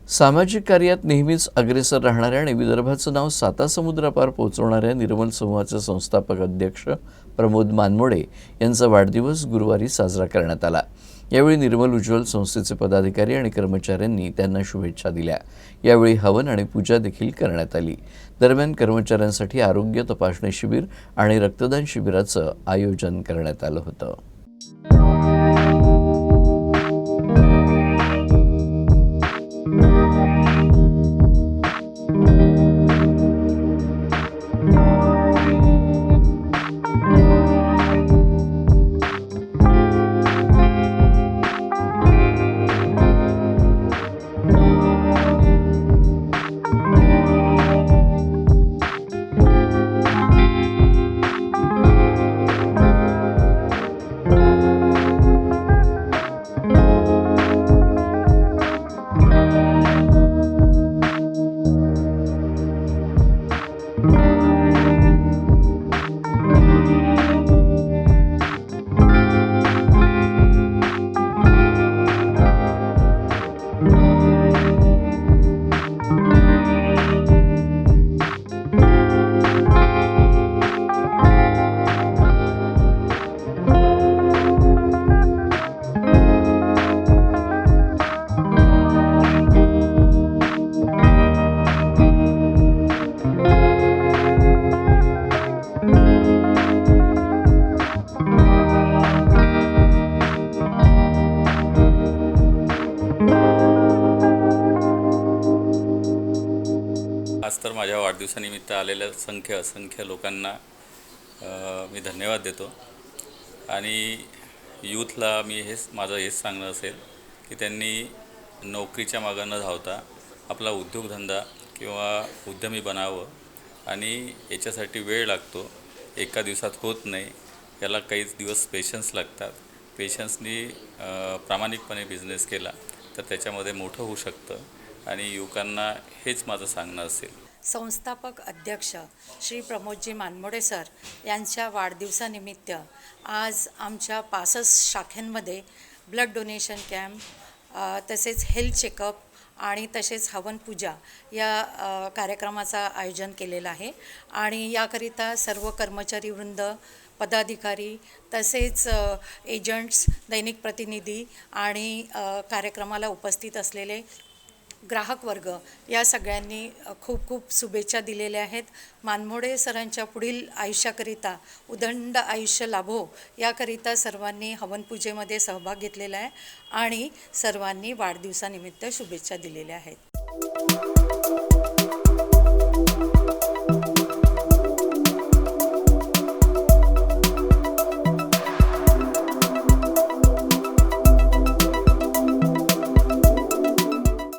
सामाजिक कार्यात नेहमीच अग्रेसर राहणाऱ्या आणि विदर्भाचं नाव सातासमुद्रापार पोहोचवणाऱ्या निर्मल समूहाचे संस्थापक अध्यक्ष प्रमोद मानमोडे यांचा वाढदिवस गुरुवारी साजरा करण्यात आला। यावेळी निर्मल उज्ज्वल संस्थेचे पदाधिकारी आणि कर्मचाऱ्यांनी त्यांना शुभेच्छा दिल्या। यावेळी हवन आणि पूजा देखील करण्यात आली। दरम्यान कर्मचाऱ्यांसाठी आरोग्य तपासणी शिबिर आणि रक्तदान शिबिराचं आयोजन करण्यात आलं होतं। आज तर माझ्या वाढदिवसानिमित्त आलेल्या असंख्य लोकांना मी धन्यवाद देतो आणि यूथला मी माझं हेच सांगणं असेल की त्यांनी नोकरीच्या मागं न धावता आपला उद्योगधंदा किंवा उद्यमी बनावं आणि याच्यासाठी वेळ लागतो, एका दिवसात होत नाही, याला काही दिवस पेशन्स लागतात। पेशन्सनी प्रामाणिकपणे बिझनेस केला तर त्याच्यामध्ये मोठं होऊ शकतं आणि युवकांना हेच माझं सांगणं असेल। संस्थापक अध्यक्ष श्री प्रमोदजी मानमोडे सर यांच्या वाढदिवसानिमित्त आज आमच्या 65 शाखांमध्ये ब्लड डोनेशन कॅम्प तसेच हेल्थ चेकअप आणि तसेच हवन पूजा या कार्यक्रमाचं आयोजन केलेलं आहे आणि याकरिता सर्व कर्मचारी वृंद, पदाधिकारी तसेच एजंट्स, दैनिक प्रतिनिधी आणि कार्यक्रमाला उपस्थित असलेले ग्राहक वर्ग या सगळ्यांनी खूप शुभेच्छा दिलेल्या आहेत। मानमोडे सरांच्या पुढील आयुष्याकरिता उदंड आयुष्य लाभो याकरिता सर्वांनी हवनपूजेमध्ये सहभाग घेतलेला आहे आणि सर्वांनी वाढदिवसानिमित्त शुभेच्छा दिलेल्या आहेत।